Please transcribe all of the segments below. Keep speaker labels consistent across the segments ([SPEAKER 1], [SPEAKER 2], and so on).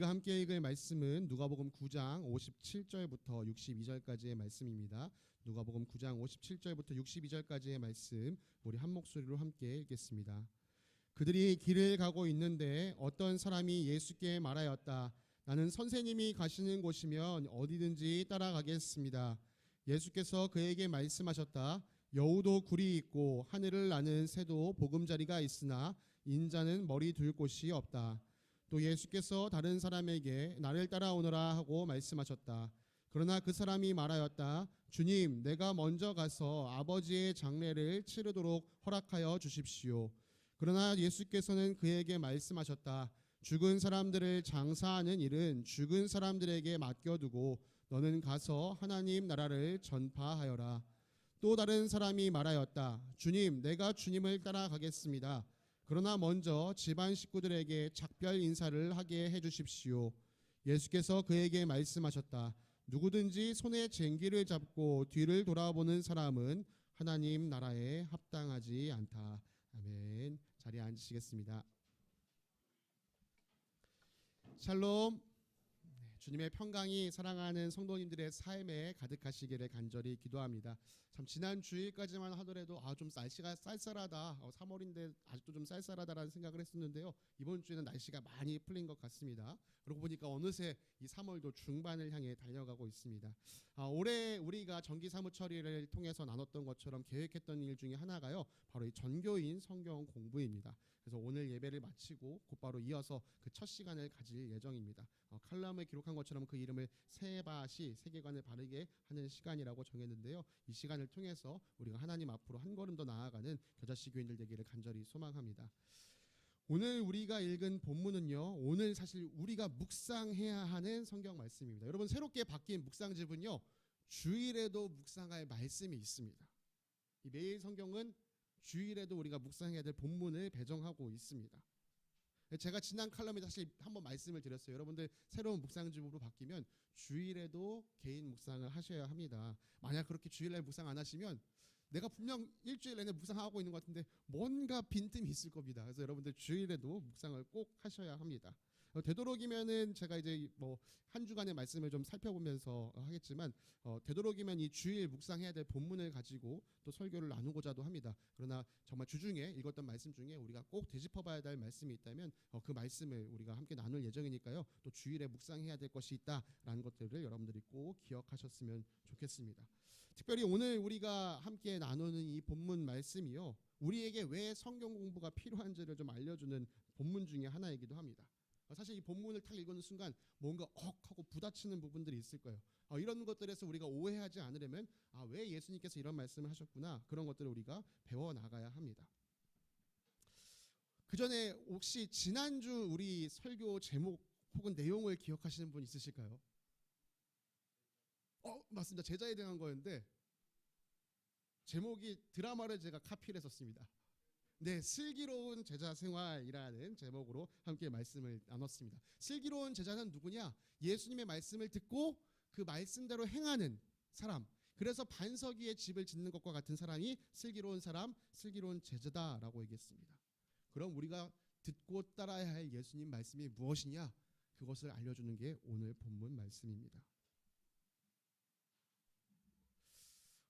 [SPEAKER 1] 우리가 함께 읽을 말씀은 누가복음 9장 57절부터 62절까지의 말씀입니다. 누가복음 9장 57절부터 62절까지의 말씀 우리 한 목소리로 함께 읽겠습니다. 그들이 길을 가고 있는데 어떤 사람이 예수께 말하였다. 나는 선생님이 가시는 곳이면 어디든지 따라가겠습니다. 예수께서 그에게 말씀하셨다. 여우도 굴이 있고 하늘을 나는 새도 보금자리가 있으나 인자는 머리 둘 곳이 없다. 또 예수께서 다른 사람에게 나를 따라오너라 하고 말씀하셨다. 그러나 그 사람이 말하였다. 주님, 내가 먼저 가서 아버지의 장례를 치르도록 허락하여 주십시오. 그러나 예수께서는 그에게 말씀하셨다. 죽은 사람들을 장사하는 일은 죽은 사람들에게 맡겨두고 너는 가서 하나님 나라를 전파하여라. 또 다른 사람이 말하였다. 주님, 내가 주님을 따라가겠습니다. 그러나 먼저 집안 식구들에게 작별 인사를 하게 해주십시오. 예수께서 그에게 말씀하셨다. 누구든지 손에 쟁기를 잡고 뒤를 돌아보는 사람은 하나님 나라에 합당하지 않다. 아멘. 자리에 앉으시겠습니다. 샬롬. 주님의 평강이 사랑하는 성도님들의 삶에 가득하시기를 간절히 기도합니다. 참 지난 주일까지만 하더라도 좀 날씨가 쌀쌀하다. 3월인데 아직도 좀 쌀쌀하다라는 생각을 했었는데요. 이번 주에는 날씨가 많이 풀린 것 같습니다. 그러고 보니까 어느새 이 3월도 중반을 향해 달려가고 있습니다. 올해 우리가 정기 사무 처리를 통해서 나눴던 것처럼 계획했던 일 중에 하나가요. 바로 이 전교인 성경 공부입니다. 그래서 오늘 예배를 마치고 곧바로 이어서 그 첫 시간을 가질 예정입니다. 칼럼에 기록한 것처럼 그 이름을 세바시, 세계관을 바르게 하는 시간이라고 정했는데요. 이 시간을 통해서 우리가 하나님 앞으로 한 걸음 더 나아가는 겨자씨 교인들 되기를 간절히 소망합니다. 오늘 우리가 읽은 본문은요, 오늘 사실 우리가 묵상해야 하는 성경 말씀입니다. 여러분, 새롭게 바뀐 묵상집은요, 주일에도 묵상할 말씀이 있습니다. 이 매일 성경은 주일에도 우리가 묵상해야 될 본문을 배정하고 있습니다. 제가 지난 칼럼에 사실 한번 말씀을 드렸어요. 여러분들 새로운 묵상집으로 바뀌면 주일에도 개인 묵상을 하셔야 합니다. 만약 그렇게 주일날 묵상 안 하시면 내가 분명 일주일 내내 묵상하고 있는 것 같은데 뭔가 빈틈이 있을 겁니다. 그래서 여러분들 주일에도 묵상을 꼭 하셔야 합니다. 되도록이면은 제가 이제 뭐 한 주간의 말씀을 좀 살펴보면서 하겠지만 되도록이면 이 주일 묵상해야 될 본문을 가지고 또 설교를 나누고자도 합니다. 그러나 정말 주중에 읽었던 말씀 중에 우리가 꼭 되짚어봐야 될 말씀이 있다면 그 말씀을 우리가 함께 나눌 예정이니까요. 또 주일에 묵상해야 될 것이 있다라는 것들을 여러분들이 꼭 기억하셨으면 좋겠습니다. 특별히 오늘 우리가 함께 나누는 이 본문 말씀이요, 우리에게 왜 성경 공부가 필요한지를 좀 알려주는 본문 중에 하나이기도 합니다. 사실 이 본문을 딱 읽는 순간 뭔가 하고 부딪히는 부분들이 있을 거예요. 이런 것들에서 우리가 오해하지 않으려면 왜 예수님께서 이런 말씀을 하셨구나, 그런 것들을 우리가 배워나가야 합니다. 그 전에 혹시 지난주 우리 설교 제목 혹은 내용을 기억하시는 분 있으실까요? 맞습니다. 제자에 대한 거였는데 제목이 드라마를 제가 카피를 했었습니다. 네, 슬기로운 제자 생활이라는 제목으로 함께 말씀을 나눴습니다. 슬기로운 제자는 누구냐? 예수님의 말씀을 듣고 그 말씀대로 행하는 사람. 그래서 반석 위에 집을 짓는 것과 같은 사람이 슬기로운 사람, 슬기로운 제자다라고 얘기했습니다. 그럼 우리가 듣고 따라야 할 예수님 말씀이 무엇이냐? 그것을 알려주는 게 오늘 본문 말씀입니다.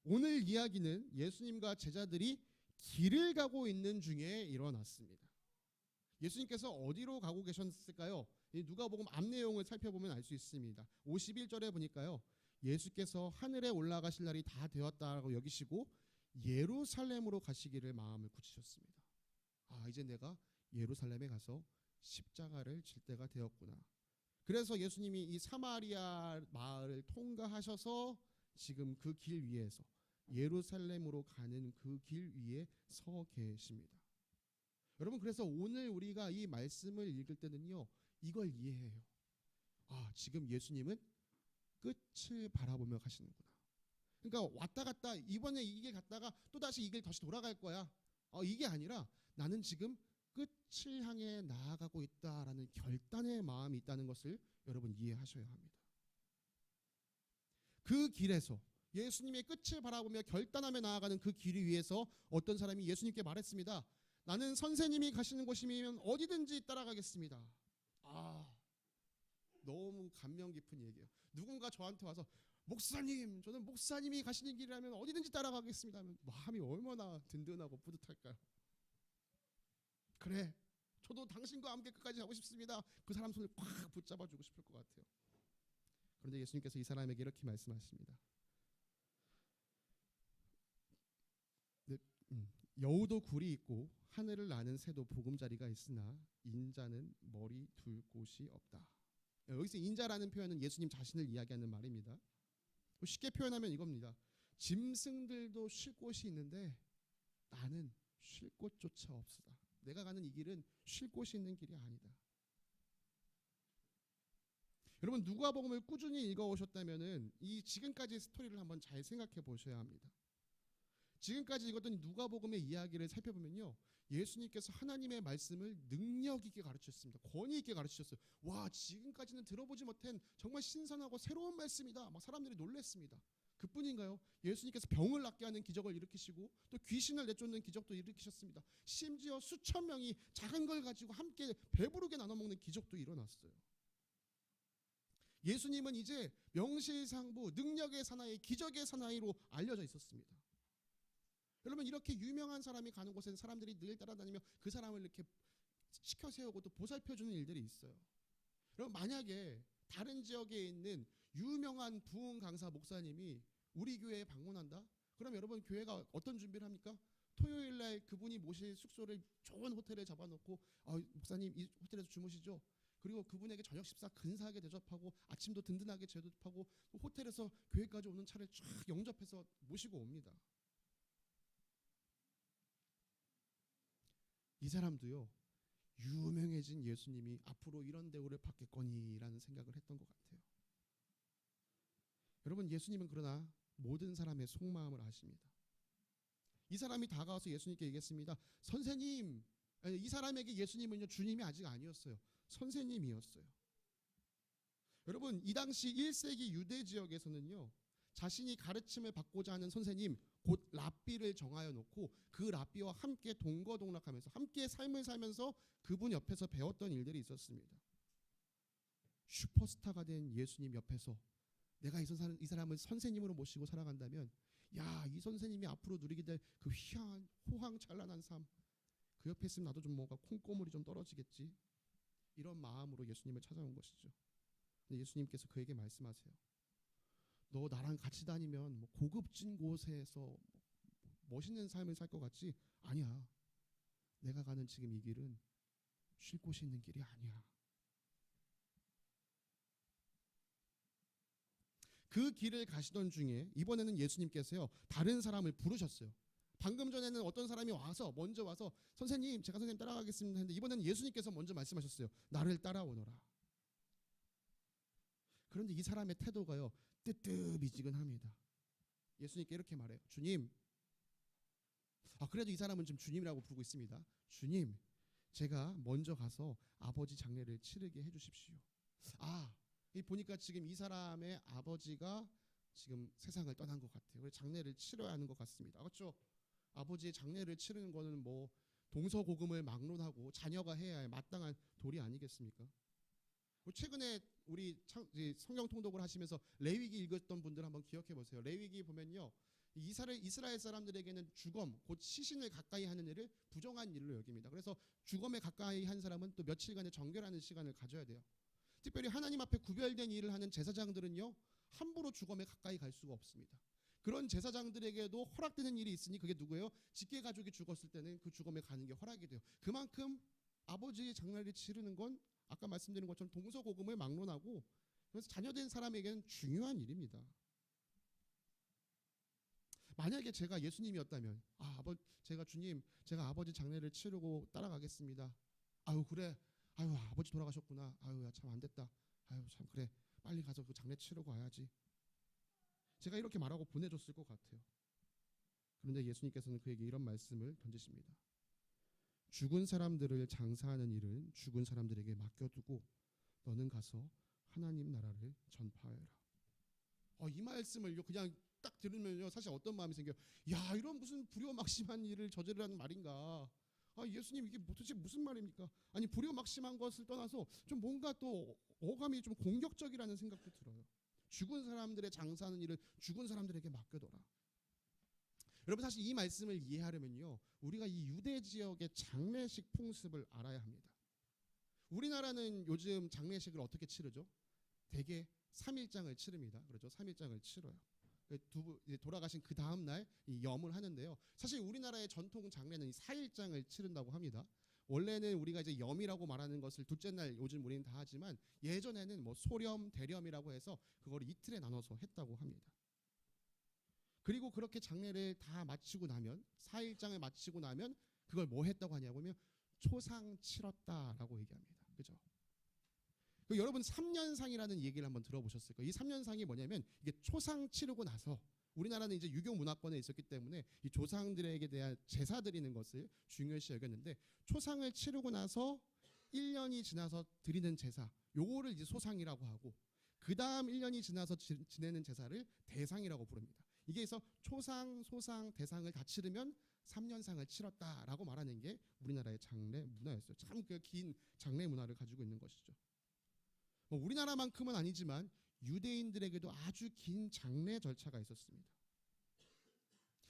[SPEAKER 1] 오늘 이야기는 예수님과 제자들이 길을 가고 있는 중에 일어났습니다. 예수님께서 어디로 가고 계셨을까요? 누가복음 앞 내용을 살펴보면 알 수 있습니다. 51절에 보니까요, 예수께서 하늘에 올라가실 날이 다 되었다라고 여기시고 예루살렘으로 가시기를 마음을 굳히셨습니다. 이제 내가 예루살렘에 가서 십자가를 질 때가 되었구나. 그래서 예수님이 이 사마리아 마을을 통과하셔서 지금 그 길 위에서 예루살렘으로 가는 그 길 위에 서 계십니다. 여러분, 그래서 오늘 우리가 이 말씀을 읽을 때는요, 이걸 이해해요. 지금 예수님은 끝을 바라보며 가시는구나. 그러니까 왔다 갔다, 이번에 이 길 갔다가 또다시 이 길 다시 돌아갈 거야. 이게 아니라 나는 지금 끝을 향해 나아가고 있다라는 결단의 마음이 있다는 것을 여러분 이해하셔야 합니다. 그 길에서 예수님의 끝을 바라보며 결단하며 나아가는 그 길 위에서 어떤 사람이 예수님께 말했습니다. 나는 선생님이 가시는 곳이면 어디든지 따라가겠습니다. 너무 감명 깊은 얘기예요. 누군가 저한테 와서 목사님, 저는 목사님이 가시는 길이라면 어디든지 따라가겠습니다 하면 마음이 얼마나 든든하고 뿌듯할까요? 그래, 저도 당신과 함께 끝까지 가고 싶습니다. 그 사람 손을 꽉 붙잡아주고 싶을 것 같아요. 그런데 예수님께서 이 사람에게 이렇게 말씀하십니다. 네, 여우도 굴이 있고 하늘을 나는 새도 보금자리가 있으나 인자는 머리 둘 곳이 없다. 여기서 인자라는 표현은 예수님 자신을 이야기하는 말입니다. 쉽게 표현하면 이겁니다. 짐승들도 쉴 곳이 있는데 나는 쉴 곳조차 없으다. 내가 가는 이 길은 쉴 곳이 있는 길이 아니다. 여러분, 누가복음을 꾸준히 읽어오셨다면은 이 지금까지의 스토리를 한번 잘 생각해 보셔야 합니다. 지금까지 읽었던 누가복음의 이야기를 살펴보면요, 예수님께서 하나님의 말씀을 능력 있게 가르치셨습니다. 권위 있게 가르치셨어요. 와, 지금까지는 들어보지 못한 정말 신선하고 새로운 말씀이다. 막 사람들이 놀랐습니다. 그뿐인가요? 예수님께서 병을 낫게 하는 기적을 일으키시고 또 귀신을 내쫓는 기적도 일으키셨습니다. 심지어 수천 명이 작은 걸 가지고 함께 배부르게 나눠 먹는 기적도 일어났어요. 예수님은 이제 명실상부 능력의 사나이, 기적의 사나이로 알려져 있었습니다. 여러분, 이렇게 유명한 사람이 가는 곳에는 사람들이 늘 따라다니며 그 사람을 이렇게 시켜 세우고 또 보살펴주는 일들이 있어요. 여러분, 만약에 다른 지역에 있는 유명한 부흥 강사 목사님이 우리 교회에 방문한다? 그럼 여러분, 교회가 어떤 준비를 합니까? 토요일 날 그분이 모실 숙소를 좋은 호텔에 잡아놓고 목사님 이 호텔에서 주무시죠? 그리고 그분에게 저녁 식사 근사하게 대접하고 아침도 든든하게 대접하고 호텔에서 교회까지 오는 차를 쫙 영접해서 모시고 옵니다. 이 사람도요, 유명해진 예수님이 앞으로 이런 대우를 받겠거니라는 생각을 했던 것 같아요. 여러분, 예수님은 그러나 모든 사람의 속마음을 아십니다. 이 사람이 다가와서 예수님께 얘기했습니다. 선생님, 이 사람에게 예수님은요, 주님이 아직 아니었어요. 선생님이었어요. 여러분, 이 당시 1세기 유대 지역에서는요, 자신이 가르침을 받고자 하는 선생님, 곧 랍비를 정하여 놓고 그 랍비와 함께 동거동락하면서 함께 삶을 살면서 그분 옆에서 배웠던 일들이 있었습니다. 슈퍼스타가 된 예수님 옆에서 내가 이 사람을 선생님으로 모시고 살아간다면, 야, 이 선생님이 앞으로 누리게 될 그 희한한 호황찬란한 삶, 그 옆에 있으면 나도 좀 뭔가 콩고물이 좀 떨어지겠지, 이런 마음으로 예수님을 찾아온 것이죠. 근데 예수님께서 그에게 말씀하세요. 너 나랑 같이 다니면 뭐 고급진 곳에서 멋있는 삶을 살 것 같지? 아니야. 내가 가는 지금 이 길은 쉴 곳이 있는 길이 아니야. 그 길을 가시던 중에 이번에는 예수님께서요, 다른 사람을 부르셨어요. 방금 전에는 어떤 사람이 먼저 와서 선생님, 제가 선생님 따라가겠습니다 했는데 이번에는 예수님께서 먼저 말씀하셨어요. 나를 따라오너라. 그런데 이 사람의 태도가요, 뜨뜻미지근합니다. 예수님께 이렇게 말해요. 주님, 그래도 이 사람은 지금 주님이라고 부르고 있습니다. 주님, 제가 먼저 가서 아버지 장례를 치르게 해주십시오. 보니까 지금 이 사람의 아버지가 지금 세상을 떠난 것 같아요. 장례를 치러야 하는 것 같습니다. 그렇죠? 아버지의 장례를 치르는 거는 뭐 동서고금을 막론하고 자녀가 해야 할 마땅한 도리 아니겠습니까? 최근에 우리 성경 통독을 하시면서 레위기 읽었던 분들 한번 기억해 보세요. 레위기 보면요, 이스라엘 사람들에게는 주검, 곧 시신을 가까이 하는 일을 부정한 일로 여깁니다. 그래서 주검에 가까이 한 사람은 또 며칠간의 정결하는 시간을 가져야 돼요. 특별히 하나님 앞에 구별된 일을 하는 제사장들은요, 함부로 주검에 가까이 갈 수가 없습니다. 그런 제사장들에게도 허락되는 일이 있으니 그게 누구예요? 직계 가족이 죽었을 때는 그 주검에 가는 게 허락이 돼요. 그만큼 아버지의 장례를 치르는 건 아까 말씀드린 것처럼 동서고금을 막론하고, 그래서 자녀된 사람에게는 중요한 일입니다. 만약에 제가 예수님이었다면, 제가 주님, 제가 아버지 장례를 치르고 따라가겠습니다. 그래. 아버지 돌아가셨구나. 참 안 됐다. 참 그래. 빨리 가서 그 장례 치르고 와야지. 제가 이렇게 말하고 보내줬을 것 같아요. 그런데 예수님께서는 그에게 이런 말씀을 던지십니다. 죽은 사람들을 장사하는 일은 죽은 사람들에게 맡겨두고 너는 가서 하나님 나라를 전파하여라. 이 말씀을 그냥 딱 들으면요, 사실 어떤 마음이 생겨요? 야, 이런 무슨 불효막심한 일을 저지르라는 말인가? 예수님 이게 도대체 무슨 말입니까? 아니 불효막심한 것을 떠나서 좀 뭔가 또 어감이 좀 공격적이라는 생각도 들어요. 죽은 사람들의 장사하는 일을 죽은 사람들에게 맡겨둬라. 여러분 사실 이 말씀을 이해하려면요, 우리가 이 유대 지역의 장례식 풍습을 알아야 합니다. 우리나라는 요즘 장례식을 어떻게 치르죠? 대개 3일장을 치릅니다. 그렇죠? 3일장을 치러요. 돌아가신 그 다음 날 이 염을 하는데요. 사실 우리나라의 전통 장례는 이 4일장을 치른다고 합니다. 원래는 우리가 이제 염이라고 말하는 것을 둘째 날 요즘 우리는 다 하지만 예전에는 뭐 소렴, 대렴이라고 해서 그걸 이틀에 나눠서 했다고 합니다. 그리고 그렇게 장례를 다 마치고 나면 4일장을 마치고 나면 그걸 뭐 했다고 하냐면 초상 치렀다라고 얘기합니다. 그죠? 여러분 3년상이라는 얘기를 한번 들어보셨을 거예요. 이 3년상이 뭐냐면 이게 초상 치르고 나서 우리나라는 이제 유교 문화권에 있었기 때문에 이 조상들에게 대한 제사 드리는 것을 중요시 여겼는데 초상을 치르고 나서 1년이 지나서 드리는 제사 요거를 이제 소상이라고 하고 그 다음 1년이 지나서 지내는 제사를 대상이라고 부릅니다. 이게 그래서 초상, 소상, 대상을 다 치르면 3년상을 치렀다라고 말하는 게 우리나라의 장례 문화였어요. 참 그 긴 장례 문화를 가지고 있는 것이죠. 우리나라만큼은 아니지만 유대인들에게도 아주 긴 장례 절차가 있었습니다.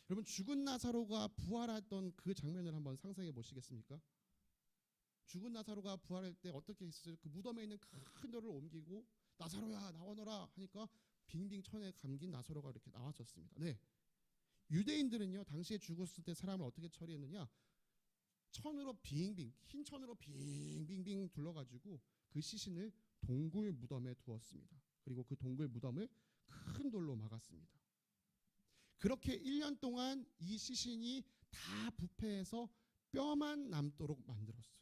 [SPEAKER 1] 여러분 죽은 나사로가 부활했던 그 장면을 한번 상상해 보시겠습니까? 죽은 나사로가 부활할 때 어떻게 했어요? 그 무덤에 있는 큰 돌을 옮기고 나사로야 나오너라 하니까 빙빙 천에 감긴 나사로가 이렇게 나왔었습니다. 네, 유대인들은요 당시에 죽었을 때 사람을 어떻게 처리했느냐? 천으로 빙빙 흰 천으로 빙빙빙 둘러가지고 그 시신을 동굴 무덤에 두었습니다. 그리고 그 동굴 무덤을 큰 돌로 막았습니다. 그렇게 1년 동안 이 시신이 다 부패해서 뼈만 남도록 만들었어요.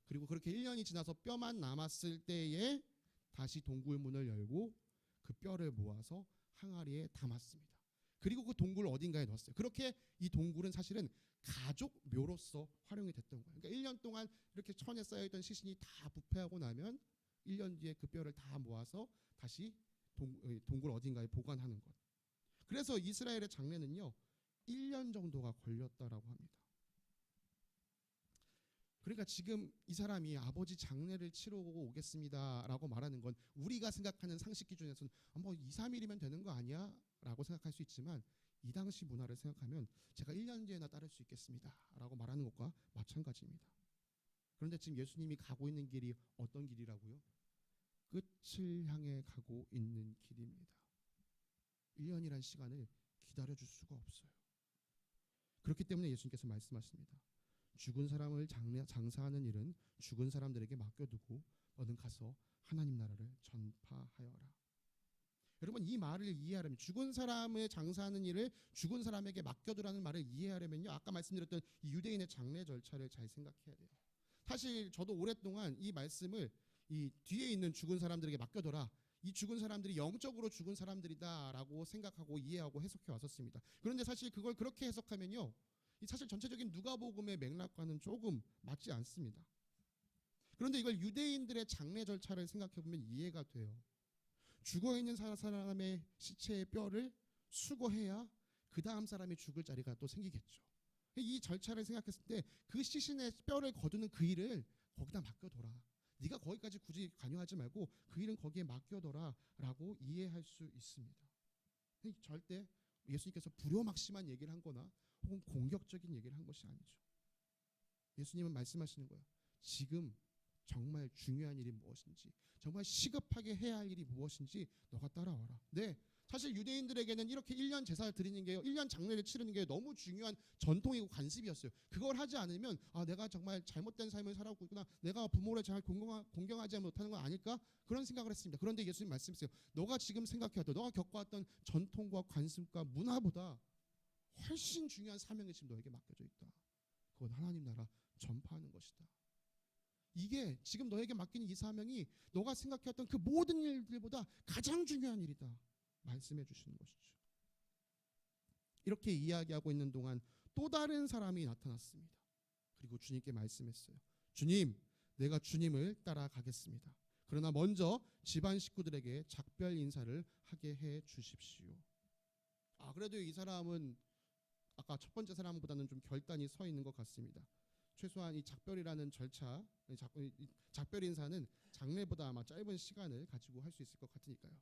[SPEAKER 1] 그리고 그렇게 1년이 지나서 뼈만 남았을 때에 다시 동굴 문을 열고 그 뼈를 모아서 항아리에 담았습니다. 그리고 그 동굴 어딘가에 넣었어요. 그렇게 이 동굴은 사실은 가족 묘로서 활용이 됐던 거예요. 그러니까 1년 동안 이렇게 천에 쌓여있던 시신이 다 부패하고 나면 1년 뒤에 그 뼈를 다 모아서 다시 동굴 어딘가에 보관하는 것. 그래서 이스라엘의 장례는요 1년 정도가 걸렸다라고 합니다. 그러니까 지금 이 사람이 아버지 장례를 치르고 오겠습니다라고 말하는 건 우리가 생각하는 상식 기준에서는 뭐 2, 3일이면 되는 거 아니야? 라고 생각할 수 있지만 이 당시 문화를 생각하면 제가 1년 뒤에나 따를 수 있겠습니다라고 말하는 것과 마찬가지입니다. 그런데 지금 예수님이 가고 있는 길이 어떤 길이라고요? 끝을 향해 가고 있는 길입니다. 1년이란 시간을 기다려줄 수가 없어요. 그렇기 때문에 예수님께서 말씀하십니다. 죽은 사람을 장사하는 일은 죽은 사람들에게 맡겨두고 너는 가서 하나님 나라를 전파하여라. 여러분 이 말을 이해하려면 죽은 사람을 장사하는 일을 죽은 사람에게 맡겨두라는 말을 이해하려면요 아까 말씀드렸던 이 유대인의 장례 절차를 잘 생각해야 돼요. 사실 저도 오랫동안 이 말씀을 이 뒤에 있는 죽은 사람들에게 맡겨둬라. 이 죽은 사람들이 영적으로 죽은 사람들이다라고 생각하고 이해하고 해석해 왔었습니다. 그런데 사실 그걸 그렇게 해석하면요 사실 전체적인 누가복음의 맥락과는 조금 맞지 않습니다. 그런데 이걸 유대인들의 장례 절차를 생각해 보면 이해가 돼요. 죽어있는 사람의 시체의 뼈를 수거해야 그 다음 사람이 죽을 자리가 또 생기겠죠. 이 절차를 생각했을 때 그 시신의 뼈를 거두는 그 일을 거기다 맡겨둬라. 네가 거기까지 굳이 관여하지 말고 그 일은 거기에 맡겨둬라 라고 이해할 수 있습니다. 절대 예수님께서 불효막심한 얘기를 한 거나 혹은 공격적인 얘기를 한 것이 아니죠. 예수님은 말씀하시는 거예요. 지금 정말 중요한 일이 무엇인지, 정말 시급하게 해야 할 일이 무엇인지 너가 따라와라. 네, 사실 유대인들에게는 이렇게 1년 제사를 드리는 게요, 1년 장례를 치르는 게 너무 중요한 전통이고 관습이었어요. 그걸 하지 않으면 내가 정말 잘못된 삶을 살아오고 있구나, 내가 부모를 잘 공경하지 못하는 건 아닐까, 그런 생각을 했습니다. 그런데 예수님 말씀하세요. 너가 지금 생각해왔던, 너가 겪어왔던 전통과 관습과 문화보다 훨씬 중요한 사명이 지금 너에게 맡겨져 있다. 그건 하나님 나라 전파하는 것이다. 이게 지금 너에게 맡긴 이 사명이 너가 생각해왔던 그 모든 일들보다 가장 중요한 일이다 말씀해 주시는 것이죠. 이렇게 이야기하고 있는 동안 또 다른 사람이 나타났습니다. 그리고 주님께 말씀했어요. 주님, 내가 주님을 따라가겠습니다. 그러나 먼저 집안 식구들에게 작별 인사를 하게 해 주십시오. 그래도 이 사람은 아까 첫 번째 사람보다는 좀 결단이 서 있는 것 같습니다. 최소한 이 작별이라는 절차, 이 작별 인사는 장례보다 아마 짧은 시간을 가지고 할 수 있을 것 같으니까요.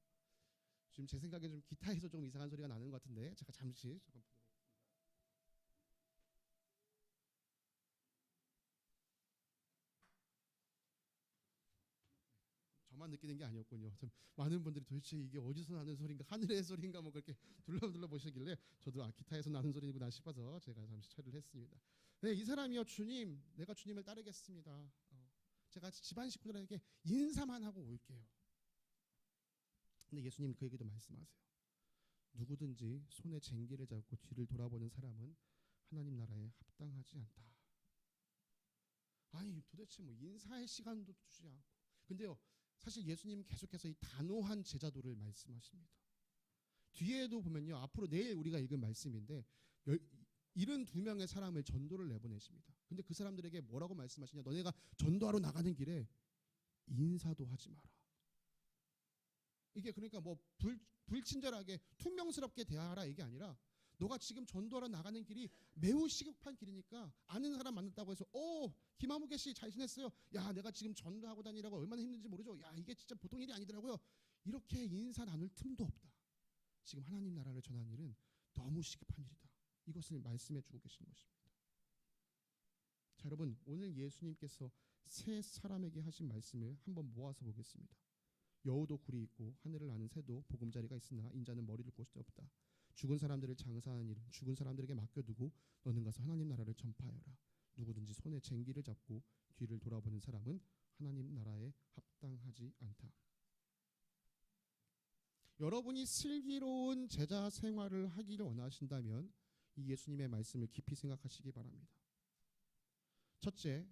[SPEAKER 1] 지금 제 생각에 좀 기타에서 좀 이상한 소리가 나는 것 같은데 제가 잠시 잠깐 저만 느끼는 게 아니었군요. 좀 많은 분들이 도대체 이게 어디서 나는 소리인가, 하늘의 소리인가 뭐 그렇게 둘러둘러 보시길래 저도 기타에서 나는 소리구나 싶어서 제가 잠시 처리를 했습니다. 네, 이 사람이요, 주님, 내가 주님을 따르겠습니다. 제가 집안 식구들에게 인사만 하고 올게요. 근데 예수님 그에게도 말씀하세요. 누구든지 손에 쟁기를 잡고 뒤를 돌아보는 사람은 하나님 나라에 합당하지 않다. 아니 도대체 뭐 인사할 시간도 주지 않고. 근데요, 사실 예수님 계속해서 이 단호한 제자도를 말씀하십니다. 뒤에도 보면요, 앞으로 내일 우리가 읽은 말씀인데 72명의 사람을 전도를 내보내십니다. 근데 그 사람들에게 뭐라고 말씀하시냐? 너네가 전도하러 나가는 길에 인사도 하지 마라. 이게 그러니까 뭐 불친절하게 퉁명스럽게 대하라 이게 아니라, 너가 지금 전도하러 나가는 길이 매우 시급한 길이니까 아는 사람 만났다고 해서 김아무개 씨 잘 지냈어요? 야, 내가 지금 전도하고 다니라고 얼마나 힘든지 모르죠? 야, 이게 진짜 보통 일이 아니더라고요. 이렇게 인사 나눌 틈도 없다. 지금 하나님 나라를 전하는 일은 너무 시급한 일이다. 이것을 말씀해 주고 계시는 것입니다. 자, 여러분, 오늘 예수님께서 세 사람에게 하신 말씀을 한번 모아서 보겠습니다. 여우도 굴이 있고 하늘을 나는 새도 보금자리가 있으나 인자는 머리를 곳이 없다. 죽은 사람들을 장사하는 일은 죽은 사람들에게 맡겨두고 너는 가서 하나님 나라를 전파하여라. 누구든지 손에 쟁기를 잡고 뒤를 돌아보는 사람은 하나님 나라에 합당하지 않다. 여러분이 슬기로운 제자 생활을 하기를 원하신다면 이 예수님의 말씀을 깊이 생각하시기 바랍니다. 첫째,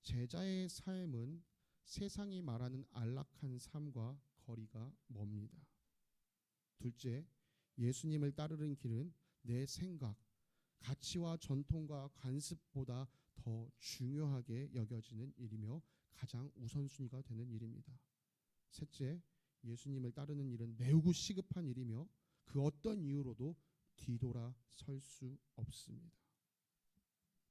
[SPEAKER 1] 제자의 삶은 세상이 말하는 안락한 삶과 거리가 멉니다. 둘째, 예수님을 따르는 길은 내 생각, 가치와 전통과 관습보다 더 중요하게 여겨지는 일이며 가장 우선순위가 되는 일입니다. 셋째, 예수님을 따르는 일은 매우 시급한 일이며 그 어떤 이유로도 뒤돌아 설 수 없습니다.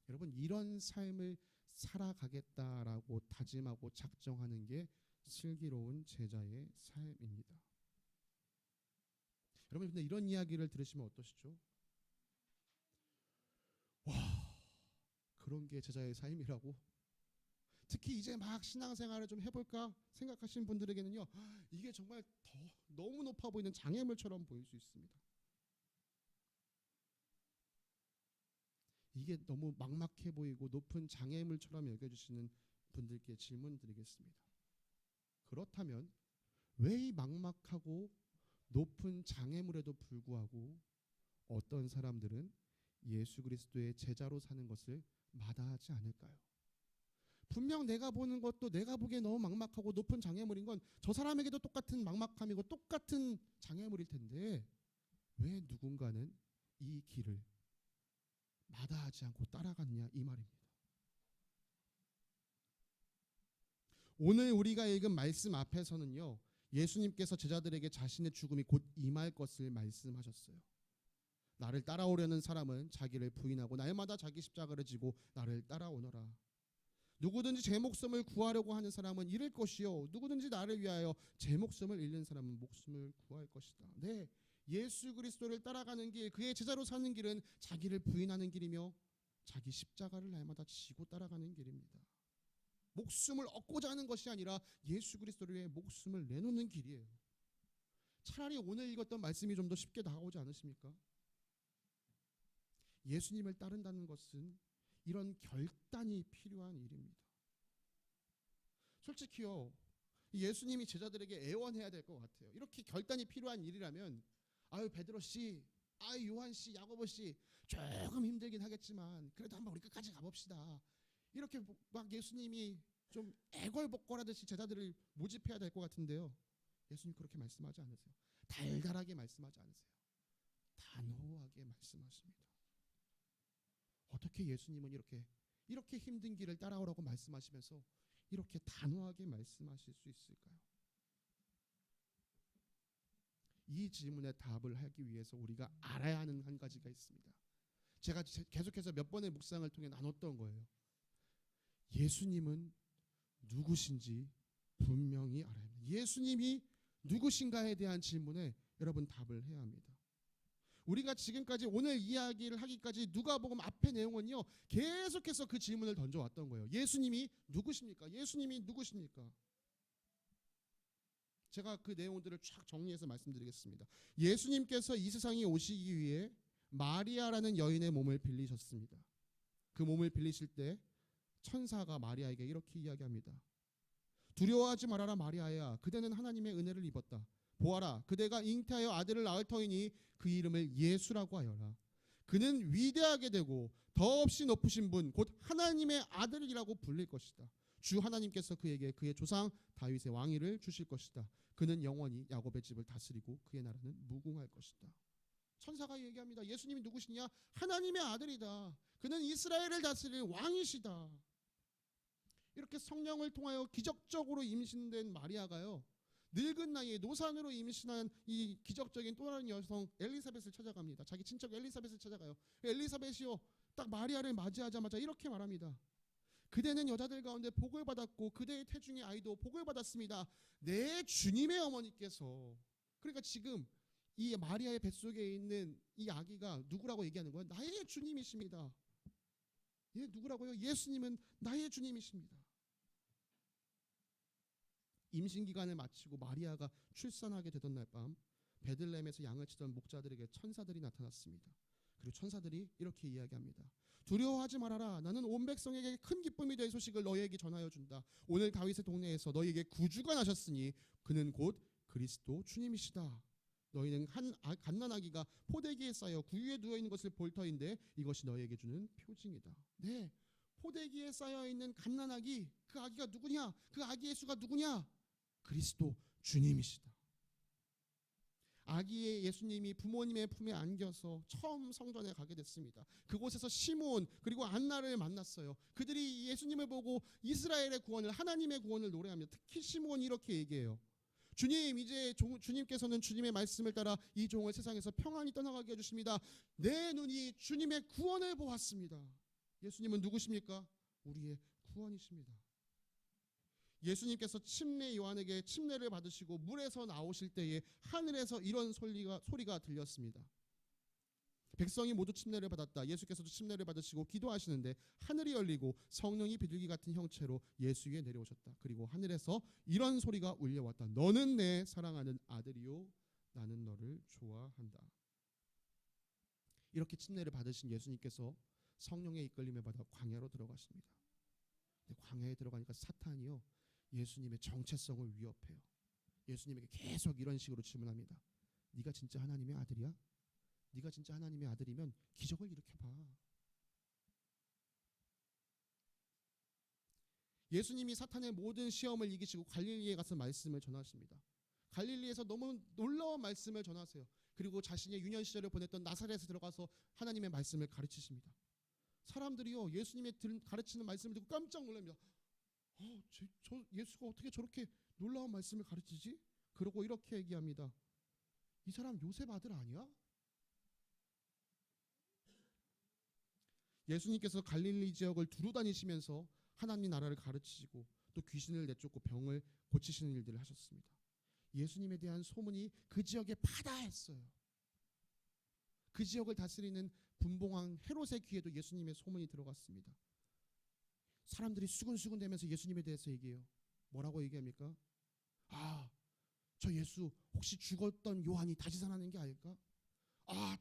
[SPEAKER 1] 여러분, 이런 삶을 살아가겠다라고 다짐하고 작정하는 게 슬기로운 제자의 삶입니다. 여러분, 근데 이런 이야기를 들으시면 어떠시죠? 와, 그런 게 제자의 삶이라고? 특히 이제 막 신앙생활을 좀 해볼까 생각하시는 분들에게는요, 이게 정말 너무 높아 보이는 장애물처럼 보일 수 있습니다. 이게 너무 막막해 보이고 높은 장애물처럼 여겨주시는 분들께 질문 드리겠습니다. 그렇다면 왜 이 막막하고 높은 장애물에도 불구하고 어떤 사람들은 예수 그리스도의 제자로 사는 것을 마다하지 않을까요? 분명 내가 보는 것도 내가 보기에 너무 막막하고 높은 장애물인 건 저 사람에게도 똑같은 막막함이고 똑같은 장애물일 텐데 왜 누군가는 이 길을 마다하지 않고 따라갔냐, 이 말입니다. 오늘 우리가 읽은 말씀 앞에서는요, 예수님께서 제자들에게 자신의 죽음이 곧 임할 것을 말씀하셨어요. 나를 따라오려는 사람은 자기를 부인하고 날마다 자기 십자가를 지고 나를 따라오너라. 누구든지 제 목숨을 구하려고 하는 사람은 잃을 것이요, 누구든지 나를 위하여 제 목숨을 잃는 사람은 목숨을 구할 것이다. 네, 예수 그리스도를 따라가는 길, 그의 제자로 사는 길은 자기를 부인하는 길이며 자기 십자가를 날마다 지고 따라가는 길입니다. 목숨을 얻고자 하는 것이 아니라 예수 그리스도를 위해 목숨을 내놓는 길이에요. 차라리 오늘 읽었던 말씀이 좀 더 쉽게 다가오지 않으십니까? 예수님을 따른다는 것은 이런 결단이 필요한 일입니다. 솔직히요, 예수님이 제자들에게 애원해야 될 것 같아요. 이렇게 결단이 필요한 일이라면 아유 베드로 씨, 아유 요한 씨, 야고보 씨, 조금 힘들긴 하겠지만 그래도 한번 우리 끝까지 가봅시다. 이렇게 막 예수님이 좀 애걸복걸하듯이 제자들을 모집해야 될 것 같은데요, 예수님 그렇게 말씀하지 않으세요. 달달하게 말씀하지 않으세요. 단호하게 말씀하십니다. 어떻게 예수님은 이렇게 힘든 길을 따라오라고 말씀하시면서 이렇게 단호하게 말씀하실 수 있을까요? 이 질문에 답을 하기 위해서 우리가 알아야 하는 한 가지가 있습니다. 제가 계속해서 몇 번의 묵상을 통해 나눴던 거예요. 예수님은 누구신지 분명히 알아야 합니다. 예수님이 누구신가에 대한 질문에 여러분 답을 해야 합니다. 우리가 지금까지 오늘 이야기를 하기까지 누가복음 앞의 내용은요, 계속해서 그 질문을 던져왔던 거예요. 예수님이 누구십니까? 예수님이 누구십니까? 제가 그 내용들을 쫙 정리해서 말씀드리겠습니다. 예수님께서 이 세상에 오시기 위해 마리아라는 여인의 몸을 빌리셨습니다. 그 몸을 빌리실 때 천사가 마리아에게 이렇게 이야기합니다. 두려워하지 말아라 마리아야, 그대는 하나님의 은혜를 입었다. 보아라, 그대가 잉태하여 아들을 낳을 터이니 그 이름을 예수라고 하여라. 그는 위대하게 되고 더없이 높으신 분 곧 하나님의 아들이라고 불릴 것이다. 주 하나님께서 그에게 그의 조상 다윗의 왕위를 주실 것이다. 그는 영원히 야곱의 집을 다스리고 그의 나라는 무궁할 것이다. 천사가 얘기합니다. 예수님이 누구시냐? 하나님의 아들이다. 그는 이스라엘을 다스릴 왕이시다. 이렇게 성령을 통하여 기적적으로 임신된 마리아가요, 늙은 나이에 노산으로 임신한 이 기적적인 또 다른 여성 엘리사벳을 찾아갑니다. 자기 친척 엘리사벳을 찾아가요. 엘리사벳이요, 딱 마리아를 맞이하자마자 이렇게 말합니다. 그대는 여자들 가운데 복을 받았고 그대의 태중의 아이도 복을 받았습니다. 내 주님의 어머니께서. 그러니까 지금 이 마리아의 뱃속에 있는 이 아기가 누구라고 얘기하는 거예요? 나의 주님이십니다. 예, 누구라고요? 예수님은 나의 주님이십니다. 임신 기간을 마치고 마리아가 출산하게 되던 날 밤 베들레헴에서 양을 치던 목자들에게 천사들이 나타났습니다. 그리고 천사들이 이렇게 이야기합니다. 두려워하지 말아라. 나는 온 백성에게 큰 기쁨이 될 소식을 너희에게 전하여 준다. 오늘 다윗의 동네에서 너희에게 구주가 나셨으니 그는 곧 그리스도 주님이시다. 너희는 갓난아기가 포대기에 쌓여 구유에 누워 있는 것을 볼 터인데 이것이 너희에게 주는 표징이다. 네, 포대기에 쌓여 있는 갓난아기, 그 아기가 누구냐? 그 아기 예수가 누구냐? 그리스도 주님이시다. 아기의 예수님이 부모님의 품에 안겨서 처음 성전에 가게 됐습니다. 그곳에서 시몬 그리고 안나를 만났어요. 그들이 예수님을 보고 이스라엘의 구원을, 하나님의 구원을 노래합니다. 특히 시몬이 이렇게 얘기해요. 주님, 이제 주님께서는 주님의 말씀을 따라 이 종을 세상에서 평안히 떠나가게 해주십니다. 내 눈이 주님의 구원을 보았습니다. 예수님은 누구십니까? 우리의 구원이십니다. 예수님께서 침례 요한에게 침례를 받으시고 물에서 나오실 때에 하늘에서 이런 소리가 들렸습니다. 백성이 모두 침례를 받았다. 예수께서도 침례를 받으시고 기도하시는데 하늘이 열리고 성령이 비둘기 같은 형체로 예수 위에 내려오셨다. 그리고 하늘에서 이런 소리가 울려왔다. 너는 내 사랑하는 아들이요 나는 너를 좋아한다. 이렇게 침례를 받으신 예수님께서 성령의 이끌림을 받아 광야로 들어가십니다. 근데 광야에 들어가니까 사탄이요, 예수님의 정체성을 위협해요. 예수님에게 계속 이런 식으로 질문합니다. 네가 진짜 하나님의 아들이야? 네가 진짜 하나님의 아들이면 기적을 일으켜봐. 예수님이 사탄의 모든 시험을 이기시고 갈릴리에 가서 말씀을 전하십니다. 갈릴리에서 너무 놀라운 말씀을 전하세요. 그리고 자신의 유년 시절을 보냈던 나사렛에 들어가서 하나님의 말씀을 가르치십니다. 사람들이요, 예수님의 가르치는 말씀을 듣고 깜짝 놀랍니다. 저 예수가 어떻게 저렇게 놀라운 말씀을 가르치지? 그러고 이렇게 얘기합니다. 이 사람 요셉 아들 아니야? 예수님께서 갈릴리 지역을 두루 다니시면서 하나님 나라를 가르치시고 또 귀신을 내쫓고 병을 고치시는 일들을 하셨습니다. 예수님에 대한 소문이 그 지역에 파다했어요. 그 지역을 다스리는 분봉왕 헤롯의 귀에도 예수님의 소문이 들어갔습니다. 사람들이 수근수근 대면서 예수님에 대해서 얘기해요. 뭐라고 얘기합니까? 저 예수 혹시 죽었던 요한이 다시 살아나는 게 아닐까?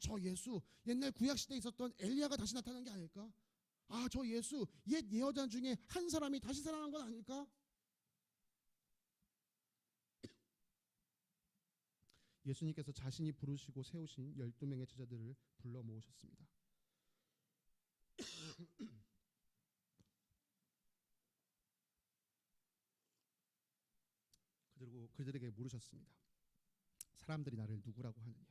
[SPEAKER 1] 저 예수 옛날 구약시대에 있었던 엘리야가 다시 나타난 게 아닐까? 저 예수 옛 예언자 중에 한 사람이 다시 살아난 건 아닐까? 예수님께서 자신이 부르시고 세우신 12명의 제자들을 불러 모으셨습니다. 그리고 그들에게 물으셨습니다. 사람들이 나를 누구라고 하느냐?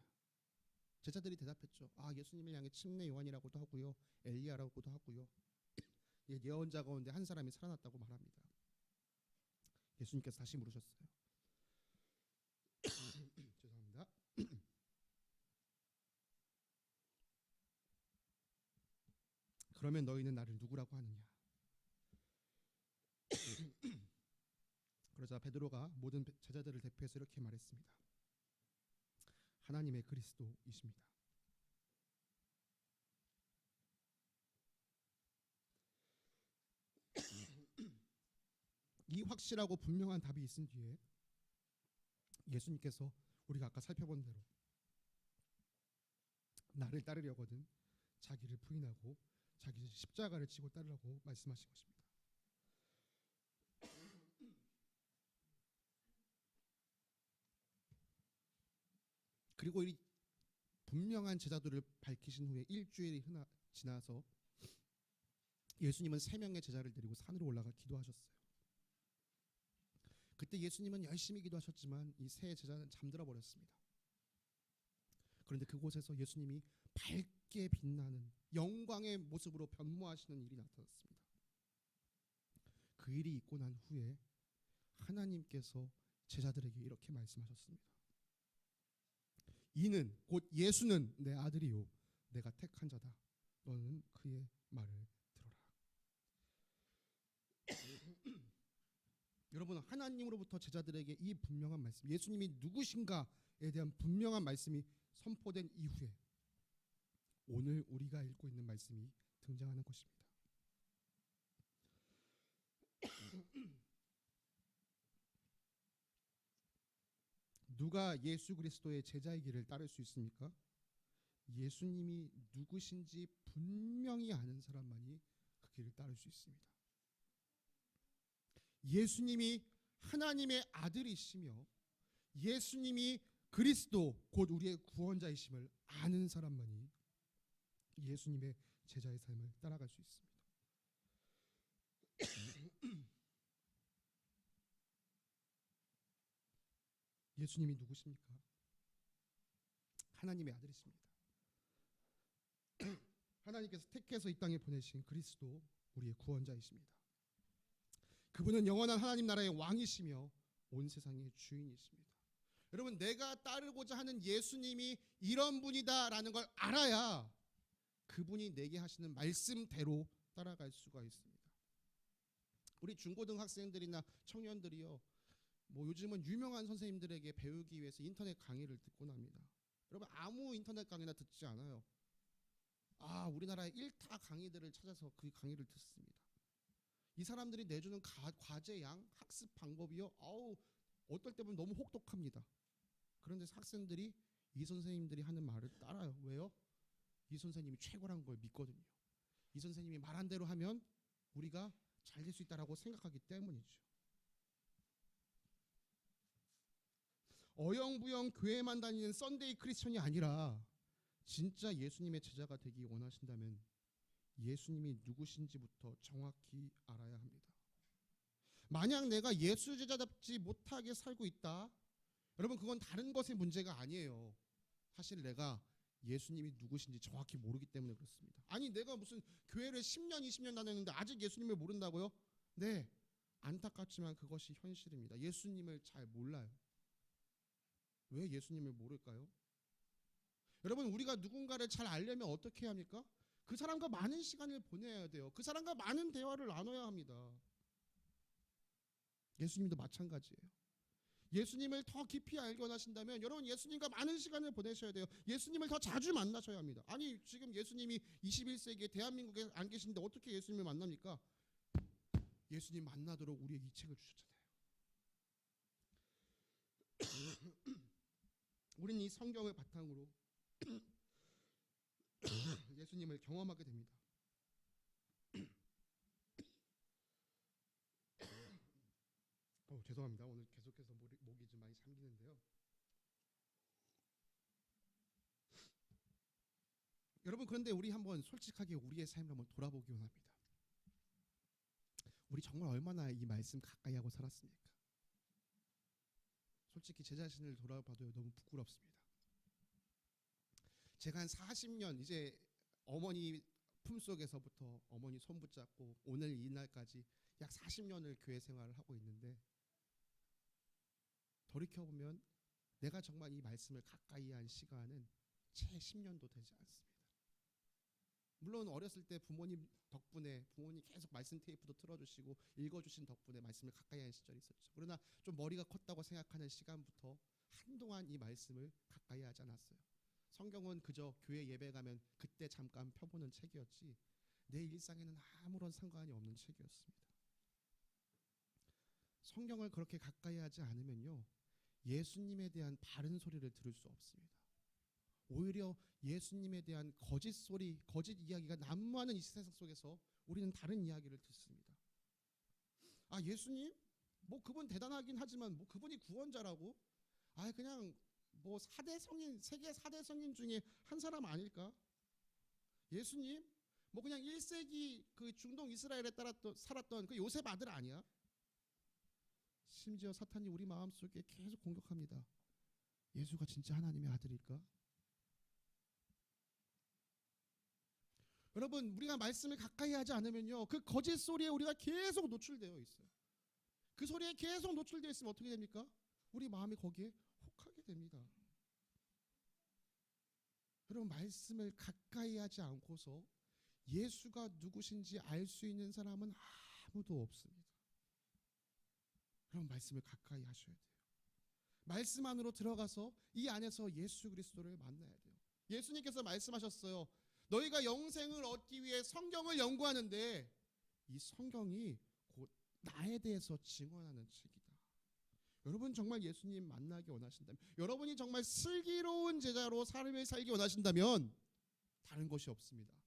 [SPEAKER 1] 제자들이 대답했죠. 예수님을 향해 침례 요한이라고도 하고요, 엘리야라고도 하고요, 예언자 가운데 한 사람이 살아났다고 말합니다. 예수님께서 다시 물으셨어요. 죄송합니다. 그러면 너희는 나를 누구라고 하느냐? 베드로가 모든 제자들을 대표해서 이렇게 말했습니다. 하나님의 그리스도이십니다. 이 확실하고 분명한 답이 있은 뒤에 예수님께서 우리가 아까 살펴본 대로 나를 따르려거든 자기를 부인하고 자기 십자가를 지고 따르라고 말씀하신 것입니다. 그리고 이 분명한 제자도를 밝히신 후에 일주일이 지나서 예수님은 3명의 제자를 데리고 산으로 올라가 기도하셨어요. 그때 예수님은 열심히 기도하셨지만 이 세 제자는 잠들어 버렸습니다. 그런데 그곳에서 예수님이 밝게 빛나는 영광의 모습으로 변모하시는 일이 나타났습니다. 그 일이 있고 난 후에 하나님께서 제자들에게 이렇게 말씀하셨습니다. 이는 곧 예수는 내 아들이요 내가 택한 자다. 너는 그의 말을 들어라. 여러분, 하나님으로부터 제자들에게 이 분명한 말씀, 예수님이 누구신가에 대한 분명한 말씀이 선포된 이후에 오늘 우리가 읽고 있는 말씀이 등장하는 것입니다. 누가 예수 그리스도의 제자의 길을 따를 수 있습니까? 예수님이 누구신지 분명히 아는 사람만이 그 길을 따를 수 있습니다. 예수님이 하나님의 아들이시며 예수님이 그리스도 곧 우리의 구원자이심을 아는 사람만이 예수님의 제자의 삶을 따라갈 수 있습니다. 예수님이 누구십니까? 하나님의 아들이십니다. 하나님께서 택해서 이 땅에 보내신 그리스도 우리의 구원자이십니다. 그분은 영원한 하나님 나라의 왕이시며 온 세상의 주인이십니다. 여러분, 내가 따르고자 하는 예수님이 이런 분이다라는 걸 알아야 그분이 내게 하시는 말씀대로 따라갈 수가 있습니다. 우리 중고등학생들이나 청년들이요, 요즘은 유명한 선생님들에게 배우기 위해서 인터넷 강의를 듣곤 합니다. 여러분, 아무 인터넷 강의나 듣지 않아요. 우리나라의 1타 강의들을 찾아서 그 강의를 듣습니다. 이 사람들이 내주는 과제양, 학습 방법이요, 어떨 때 보면 너무 혹독합니다. 그런데 학생들이 이 선생님들이 하는 말을 따라요. 왜요? 이 선생님이 최고라는 걸 믿거든요. 이 선생님이 말한 대로 하면 우리가 잘 될 수 있다라고 생각하기 때문이죠. 어영부영 교회만 다니는 썬데이 크리스천이 아니라 진짜 예수님의 제자가 되기 원하신다면 예수님이 누구신지부터 정확히 알아야 합니다. 만약 내가 예수 제자답지 못하게 살고 있다, 여러분, 그건 다른 것의 문제가 아니에요. 사실 내가 예수님이 누구신지 정확히 모르기 때문에 그렇습니다. 아니, 내가 무슨 교회를 10년, 20년 다녔는데 아직 예수님을 모른다고요? 네, 안타깝지만 그것이 현실입니다. 예수님을 잘 몰라요. 왜 예수님을 모를까요? 여러분, 우리가 누군가를 잘 알려면 어떻게 해야 합니까? 그 사람과 많은 시간을 보내야 돼요. 그 사람과 많은 대화를 나눠야 합니다. 예수님도 마찬가지예요. 예수님을 더 깊이 알기 원하신다면 여러분, 예수님과 많은 시간을 보내셔야 돼요. 예수님을 더 자주 만나셔야 합니다. 아니, 지금 예수님이 21세기에 대한민국에 안 계신데 어떻게 예수님을 만납니까? 예수님 만나도록 우리에게 이 책을 주셨잖아요. 우리는 이 성경을 바탕으로 예수님을 경험하게 됩니다. 죄송합니다. 오늘 계속해서 목이 좀 많이 잠기는데요. 여러분, 그런데 우리 한번 솔직하게 우리의 삶을 한번 돌아보기 원합니다. 우리 정말 얼마나 이 말씀 가까이 하고 살았습니까? 솔직히 제 자신을 돌아봐도 너무 부끄럽습니다. 제가 한 40년, 이제 어머니 품속에서부터 어머니 손 붙잡고 오늘 이날까지 약 40년을 교회 생활을 하고 있는데, 돌이켜보면 내가 정말 이 말씀을 가까이 한 시간은 채 10년도 되지 않습니다. 물론 어렸을 때 부모님 덕분에 부모님 계속 말씀 테이프도 틀어주시고 읽어주신 덕분에 말씀을 가까이 하는 시절이 있었죠. 그러나 좀 머리가 컸다고 생각하는 시간부터 한동안 이 말씀을 가까이 하지 않았어요. 성경은 그저 교회 예배 가면 그때 잠깐 펴보는 책이었지 내 일상에는 아무런 상관이 없는 책이었습니다. 성경을 그렇게 가까이 하지 않으면요, 예수님에 대한 바른 소리를 들을 수 없습니다. 오히려 예수님에 대한 거짓 소리, 거짓 이야기가 난무하는 이 세상 속에서 우리는 다른 이야기를 듣습니다. 아, 예수님? 뭐 그분 대단하긴 하지만 뭐 그분이 구원자라고? 아, 그냥 뭐 4대 성인, 세계 4대 성인 중에 한 사람 아닐까? 예수님? 뭐 그냥 1세기 그 중동 이스라엘에 살았던 그 요셉 아들 아니야? 심지어 사탄이 우리 마음속에 계속 공격합니다. 예수가 진짜 하나님의 아들일까? 여러분, 우리가 말씀을 가까이 하지 않으면요, 그 거짓 소리에 우리가 계속 노출되어 있어요. 그 소리에 계속 노출되어 있으면 어떻게 됩니까? 우리 마음이 거기에 혹하게 됩니다. 여러분, 말씀을 가까이 하지 않고서 예수가 누구신지 알 수 있는 사람은 아무도 없습니다. 여러분, 말씀을 가까이 하셔야 돼요. 말씀 안으로 들어가서 이 안에서 예수 그리스도를 만나야 돼요. 예수님께서 말씀하셨어요. 너희가 영생을 얻기 위해 성경을 연구하는데 이 성경이 곧 나에 대해서 증언하는 책이다. 여러분 정말 예수님 만나기 원하신다면, 여러분이 정말 슬기로운 제자로 삶을 살기 원하신다면 다른 것이 없습니다.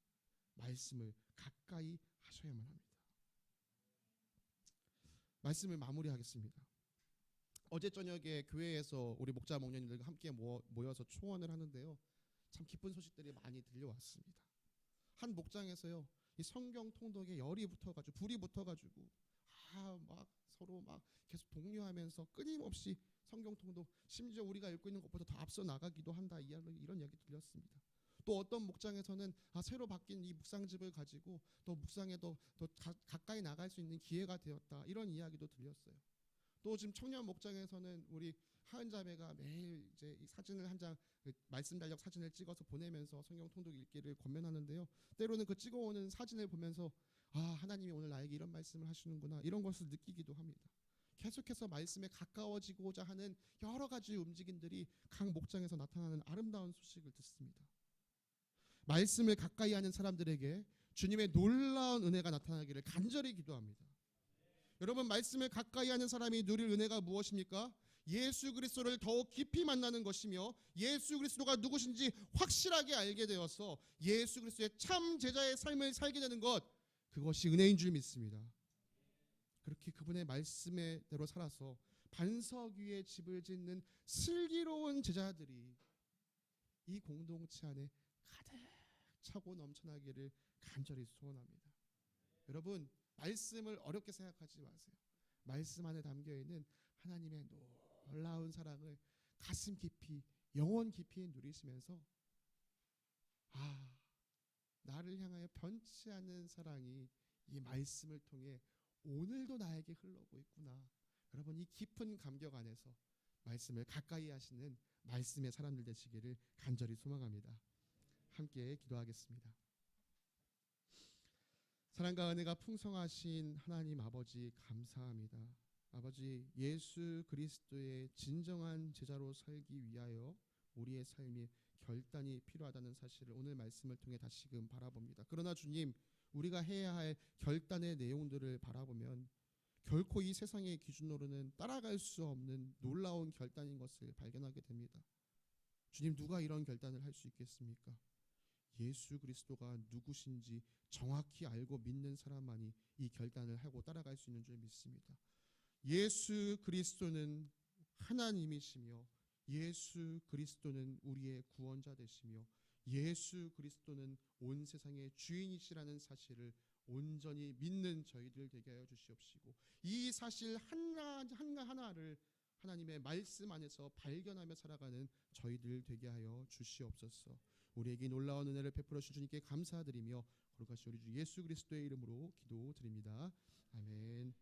[SPEAKER 1] 말씀을 가까이 하셔야만 합니다. 말씀을 마무리하겠습니다. 어제 저녁에 교회에서 우리 목자 목녀님들과 함께 모여서 초원을 하는데요, 참 기쁜 소식들이 많이 들려왔습니다. 한 목장에서요, 이 성경 통독에 열이 붙어가지고 불이 붙어가지고 막 서로 막 계속 독려하면서 끊임없이 성경 통독, 심지어 우리가 읽고 있는 것보다 더 앞서 나가기도 한다, 이런 이야기 들렸습니다. 또 어떤 목장에서는 새로 바뀐 이 묵상집을 가지고 또 묵상에 더 가까이 나갈 수 있는 기회가 되었다, 이런 이야기도 들렸어요. 또 지금 청년 목장에서는 우리 하은 자매가 매일 이제 이 사진을 한 장, 말씀 달력 사진을 찍어서 보내면서 성경 통독 읽기를 권면하는데요, 때로는 그 찍어오는 사진을 보면서 하나님이 오늘 나에게 이런 말씀을 하시는구나, 이런 것을 느끼기도 합니다. 계속해서 말씀에 가까워지고자 하는 여러 가지 움직임들이 각 목장에서 나타나는 아름다운 소식을 듣습니다. 말씀을 가까이 하는 사람들에게 주님의 놀라운 은혜가 나타나기를 간절히 기도합니다. 여러분, 말씀을 가까이 하는 사람이 누릴 은혜가 무엇입니까? 예수 그리스도를 더욱 깊이 만나는 것이며 예수 그리스도가 누구신지 확실하게 알게 되어서 예수 그리스도의 참 제자의 삶을 살게 되는 것, 그것이 은혜인 줄 믿습니다. 그렇게 그분의 말씀대로 살아서 반석 위에 집을 짓는 슬기로운 제자들이 이 공동체 안에 가득 차고 넘쳐나기를 간절히 소원합니다. 여러분, 말씀을 어렵게 생각하지 마세요. 말씀 안에 담겨있는 하나님의 놀라운 사랑을 가슴 깊이, 영혼 깊이 누리시면서 나를 향하여 변치 않는 사랑이 이 말씀을 통해 오늘도 나에게 흘러오고 있구나. 여러분, 이 깊은 감격 안에서 말씀을 가까이 하시는 말씀의 사람들 되시기를 간절히 소망합니다. 함께 기도하겠습니다. 사랑과 은혜가 풍성하신 하나님 아버지, 감사합니다. 아버지, 예수 그리스도의 진정한 제자로 살기 위하여 우리의 삶이 결단이 필요하다는 사실을 오늘 말씀을 통해 다시금 바라봅니다. 그러나 주님, 우리가 해야 할 결단의 내용들을 바라보면 결코 이 세상의 기준으로는 따라갈 수 없는 놀라운 결단인 것을 발견하게 됩니다. 주님, 누가 이런 결단을 할 수 있겠습니까? 예수 그리스도가 누구신지 정확히 알고 믿는 사람만이 이 결단을 하고 따라갈 수 있는 줄 믿습니다. 예수 그리스도는 하나님이시며 예수 그리스도는 우리의 구원자 되시며 예수 그리스도는 온 세상의 주인이시라는 사실을 온전히 믿는 저희들 되게 하여 주시옵시고, 이 사실 하나하나를 하나님의 말씀 안에서 발견하며 살아가는 저희들 되게 하여 주시옵소서. 우리에게 놀라운 은혜를 베풀어 주신 주님께 감사드리며 거룩하신 우리 주 예수 그리스도의 이름으로 기도드립니다. 아멘.